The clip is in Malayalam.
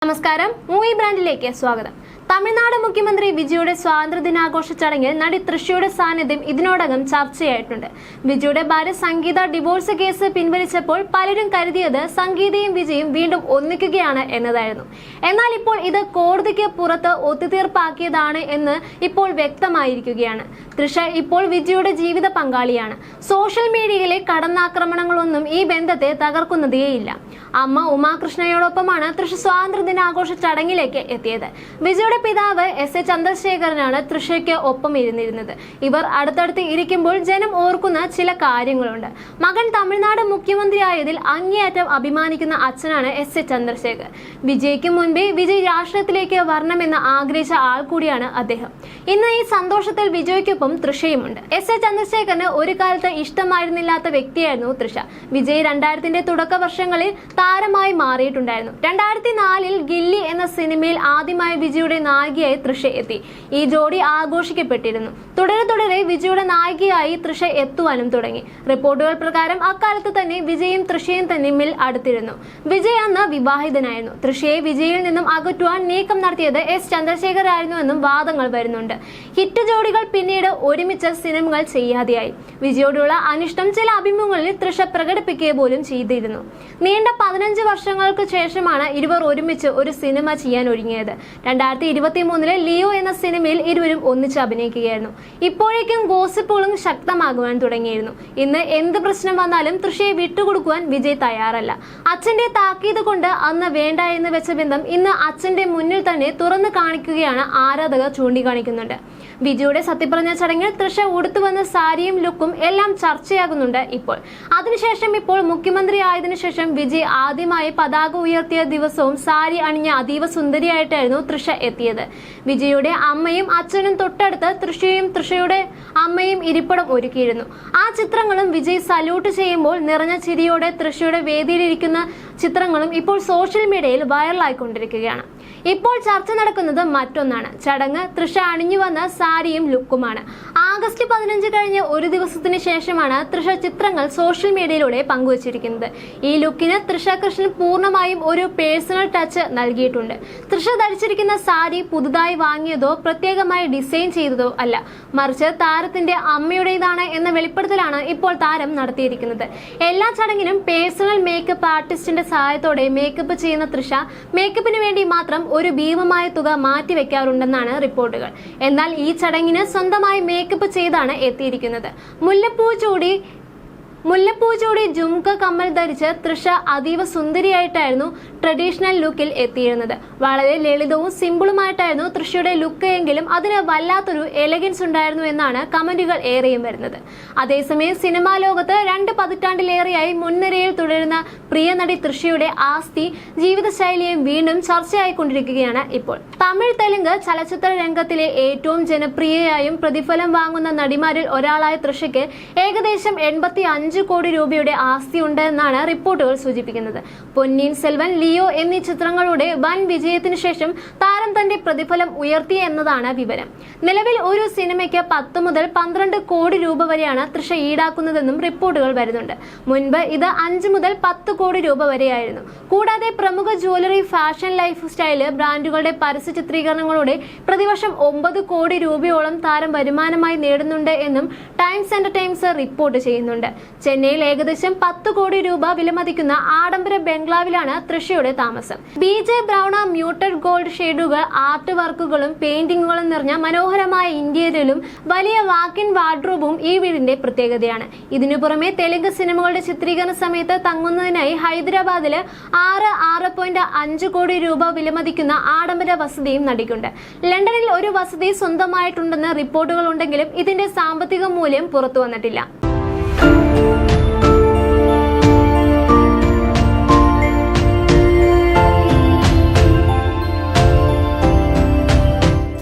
നമസ്കാരം, മൂവി ബ്രാൻഡിലേക്ക് സ്വാഗതം. തമിഴ്നാട് മുഖ്യമന്ത്രി വിജയുടെ സ്വാതന്ത്ര്യദിനാഘോഷ ചടങ്ങിൽ നടി തൃഷയുടെ സാന്നിധ്യം ഇതിനോടകം ചർച്ചയായിട്ടുണ്ട്. വിജയുടെ ഭാര്യ സംഗീത ഡിവോഴ്സ് കേസ് പിൻവലിച്ചപ്പോൾ പലരും കരുതിയത് സംഗീതയും വിജയും വീണ്ടും ഒന്നിക്കുകയാണ് എന്നതായിരുന്നു. എന്നാൽ ഇപ്പോൾ ഇത് കോടതിക്ക് പുറത്ത് ഒത്തുതീർപ്പാക്കിയതാണ് എന്ന് ഇപ്പോൾ വ്യക്തമായിരിക്കുകയാണ്. തൃഷ ഇപ്പോൾ വിജയുടെ ജീവിത പങ്കാളിയാണ്. സോഷ്യൽ മീഡിയയിലെ കടന്നാക്രമണങ്ങളൊന്നും ഈ ബന്ധത്തെ തകർക്കുന്നതേയില്ല. അമ്മ ഉമാകൃഷ്ണയോടൊപ്പമാണ് തൃഷ സ്വാതന്ത്ര്യദിനാഘോഷ ചടങ്ങിലേക്ക് എത്തിയത്. വിജയുടെ പിതാവ് എസ് ചന്ദ്രശേഖരനാണ് തൃഷയ്ക്ക് ഒപ്പം ഇരുന്നിരുന്നത്. ഇവർ അടുത്തടുത്ത് ഇരിക്കുമ്പോൾ ജനം ഓർക്കുന്ന ചില കാര്യങ്ങളുണ്ട്. മകൻ തമിഴ്നാട് മുഖ്യമന്ത്രിയായതിൽ അങ്ങേയറ്റം അഭിമാനിക്കുന്ന അച്ഛനാണ് എസ് ചന്ദ്രശേഖർ. വിജയ്ക്ക് മുൻപേ വിജയ് രാഷ്ട്രീയത്തിലേക്ക് വരണമെന്ന് ആഗ്രഹിച്ച ആൾ കൂടിയാണ് അദ്ദേഹം. ഇന്ന് ഈ സന്തോഷത്തിൽ വിജയ്ക്കൊപ്പം തൃഷയുമുണ്ട്. എസ് ചന്ദ്രശേഖരന് ഒരു കാലത്ത് ഇഷ്ടമായിരുന്നില്ലാത്ത വ്യക്തിയായിരുന്നു തൃഷ. വിജയ് 2000ന്റെ തുടക്ക വർഷങ്ങളിൽ താരമായി മാറിയിട്ടുണ്ടായിരുന്നു. 2004-ൽ ഗില്ലി എന്ന സിനിമയിൽ ആദ്യമായി വിജയുടെ നായികയായി തൃഷ എത്തി. ഈ ജോഡി ആഘോഷിക്കപ്പെട്ടിരുന്നു. തുടരെ വിജയുടെ നായികയായി തൃഷ എത്തുവാനും തുടങ്ങി. റിപ്പോർട്ടുകൾ പ്രകാരം അക്കാലത്ത് തന്നെ വിജയും തൃഷയും തമ്മിൽ അടുത്തിരുന്നു. വിജയ് അന്ന് വിവാഹിതനായിരുന്നു. തൃഷയെ വിജയിൽ നിന്നും അകറ്റുവാൻ നീക്കം നടത്തിയത് എസ് ചന്ദ്രശേഖർ ആയിരുന്നുവെന്നും വാദങ്ങൾ വരുന്നുണ്ട്. ഹിറ്റ് ജോഡികൾ പിന്നീട് ഒരുമിച്ച് സിനിമകൾ ചെയ്യാതെയായി. വിജയോടുള്ള അനിഷ്ടം ചില അഭിമുഖങ്ങളിൽ തൃഷ പ്രകടിപ്പിക്കുക പോലും ചെയ്തിരുന്നു. നീണ്ട 15 വർഷങ്ങൾക്ക് ശേഷമാണ് ഇരുവർ ഒരുമിച്ച് ഒരു സിനിമ ചെയ്യാൻ ഒരുങ്ങിയത്. 2023-ലെ ലിയോ എന്ന സിനിമയിൽ ഇരുവരും ഒന്നിച്ച് അഭിനയിക്കുകയായിരുന്നു. ഇപ്പോഴേക്കും ഗോസിപ്പുകളും ശക്തമാകുവാൻ തുടങ്ങിയിരുന്നു. ഇന്ന് എന്ത് പ്രശ്നം വന്നാലും തൃഷയെ വിട്ടുകൊടുക്കുവാൻ വിജയ് തയ്യാറല്ല. അച്ഛന്റെ താക്കീത് കൊണ്ട് അന്ന് വേണ്ട എന്ന് വെച്ച ബന്ധം ഇന്ന് അച്ഛന്റെ മുന്നിൽ തന്നെ തുറന്നു കാണിക്കുകയാണ് ആരാധകർ ചൂണ്ടിക്കാണിക്കുന്നുണ്ട്. വിജയുടെ സത്യപ്രതിജ്ഞ ചടങ്ങിൽ തൃഷ ഉടുത്തുവന്ന സാരിയും ലുക്കും എല്ലാം ചർച്ചയാകുന്നുണ്ട് ഇപ്പോൾ. അതിനുശേഷം ഇപ്പോൾ മുഖ്യമന്ത്രി ആയതിനു ശേഷം വിജയ് ആദ്യമായി പതാക ഉയർത്തിയ ദിവസവും സാരി അണിഞ്ഞ അതീവ സുന്ദരിയായിട്ടായിരുന്നു തൃഷ എത്തിയത്. വിജയുടെ അമ്മയും അച്ഛനും തൊട്ടടുത്ത് തൃഷയും തൃഷയുടെ അമ്മയും ഇരിപ്പിടം ഒരുക്കിയിരുന്നു. ആ ചിത്രങ്ങളും വിജയ് സല്യൂട്ട് ചെയ്യുമ്പോൾ നിറഞ്ഞ ചിരിയോടെ തൃഷയുടെ വേദിയിലിരിക്കുന്ന ചിത്രങ്ങളും ഇപ്പോൾ സോഷ്യൽ മീഡിയയിൽ വൈറലായിക്കൊണ്ടിരിക്കുകയാണ്. ഇപ്പോൾ ചർച്ച നടക്കുന്നത് മറ്റൊന്നാണ്. ചടങ്ങ് തൃഷ അണിഞ്ഞു വന്ന സാരിയും ലുക്കുമാണ്. ആഗസ്റ്റ് 15 കഴിഞ്ഞ് ഒരു ദിവസത്തിന് ശേഷമാണ് തൃഷ ചിത്രങ്ങൾ സോഷ്യൽ മീഡിയയിലൂടെ പങ്കുവച്ചിരിക്കുന്നത്. ഈ ലുക്കിന് തൃഷ കൃഷ്ണൻ പൂർണ്ണമായും ഒരു പേഴ്സണൽ ടച്ച് നൽകിയിട്ടുണ്ട്. തൃഷ ധരിച്ചിരിക്കുന്ന സാരി പുതുതായി വാങ്ങിയതോ പ്രത്യേകമായി ഡിസൈൻ ചെയ്തതോ അല്ല, മറിച്ച് താരത്തിന്റെ അമ്മയുടേതാണ് എന്ന വെളിപ്പെടുത്തലാണ് ഇപ്പോൾ താരം നടത്തിയിരിക്കുന്നത്. എല്ലാ ചടങ്ങിനും പേഴ്സണൽ മേക്കപ്പ് ആർട്ടിസ്റ്റിന്റെ സഹായത്തോടെ മേക്കപ്പ് ചെയ്യുന്ന തൃഷ മേക്കപ്പിന് വേണ്ടി മാത്രം ഒരു ഭീമമായ തുക മാറ്റിവെക്കാറുണ്ടെന്നാണ് റിപ്പോർട്ടുകൾ. എന്നാൽ ഈ ചടങ്ങിന് സ്വന്തമായി മേക്കപ്പ് ചെയ്താണ് എത്തിയിരിക്കുന്നത്. മുല്ലപ്പൂ ചൂടി ജുംക കമ്മൽ ധരിച്ച് തൃഷ അതീവ സുന്ദരിയായിട്ടായിരുന്നു ട്രഡീഷണൽ ലുക്കിൽ എത്തിയിരുന്നത്. വളരെ ലളിതവും സിമ്പിളുമായിട്ടായിരുന്നു തൃഷയുടെ ലുക്ക് എങ്കിലും അതിന് വല്ലാത്തൊരു എലഗൻസ് ഉണ്ടായിരുന്നു എന്നാണ് കമന്റുകൾ ഏറെയും വരുന്നത്. അതേസമയം സിനിമാ ലോകത്ത് 2 പതിറ്റാണ്ടിലേറെയായി മുൻനിരയിൽ തുടരുന്ന പ്രിയ നടി തൃഷയുടെ ആസ്തി ജീവിതശൈലിയും വീണ്ടും ചർച്ചയായിക്കൊണ്ടിരിക്കുകയാണ് ഇപ്പോൾ. തമിഴ് തെലുങ്ക് ചലച്ചിത്ര രംഗത്തിലെ ഏറ്റവും ജനപ്രിയയായും പ്രതിഫലം വാങ്ങുന്ന നടിമാരിൽ ഒരാളായ തൃഷയ്ക്ക് ഏകദേശം 85 കോടി രൂപയുടെ ആസ്തി ഉണ്ട് എന്നാണ് റിപ്പോർട്ടുകൾ സൂചിപ്പിക്കുന്നത്. പൊന്നിയിൻ സെൽവൻ, ലിയോ എന്നീ ചിത്രങ്ങളുടെ വൻ വിജയത്തിനു ശേഷം താരം തന്റെ പ്രതിഫലം ഉയർത്തി എന്നതാണ് വിവരം. നിലവിൽ ഒരു സിനിമയ്ക്ക് 10 മുതൽ 12 കോടി രൂപ വരെയാണ് തൃഷ ഈടാക്കുന്നതെന്നും റിപ്പോർട്ടുകൾ വരുന്നുണ്ട്. മുൻപ് ഇത് 5 മുതൽ 10 കോടി രൂപ വരെയായിരുന്നു. കൂടാതെ പ്രമുഖ ജ്വല്ലറി, ഫാഷൻ, ലൈഫ് സ്റ്റൈല് ബ്രാൻഡുകളുടെ പരസ്യ ചിത്രീകരണങ്ങളോടെ പ്രതിവർഷം 9 കോടി രൂപയോളം താരം വരുമാനമായി നേടുന്നുണ്ട് എന്നും ടൈംസ് ആൻഡ് ടൈംസ് റിപ്പോർട്ട് ചെയ്യുന്നുണ്ട്. ചെന്നൈയിൽ ഏകദേശം 10 കോടി രൂപ വിലമതിക്കുന്ന ആഡംബര ബംഗ്ലാവിലാണ് തൃഷയുടെ താമസം. BJ ബ്രൗൺ മ്യൂട്ടഡ് ഗോൾഡ് ഷെയ്ഡുകൾ, ആർട്ട് വർക്കുകളും പെയിന്റിങ്ങുകളും നിറഞ്ഞ മനോഹരമായ ഇന്റീരിയലും വലിയ വാക്കിൻ വാർഡ്രോബും ഈ വീടിന്റെ പ്രത്യേകതയാണ്. ഇതിനു പുറമെ തെലുങ്ക് സിനിമകളുടെ ചിത്രീകരണ സമയത്ത് തങ്ങുന്നതിനായി ഹൈദരാബാദില് 6.5 കോടി രൂപ വിലമതിക്കുന്ന ആഡംബര വസതിയും നടിക്കുണ്ട്. ലണ്ടനിൽ ഒരു വസതി സ്വന്തമായിട്ടുണ്ടെന്ന് റിപ്പോർട്ടുകൾ ഉണ്ടെങ്കിലും ഇതിന്റെ സാമ്പത്തിക മൂല്യം പുറത്തു വന്നിട്ടില്ല.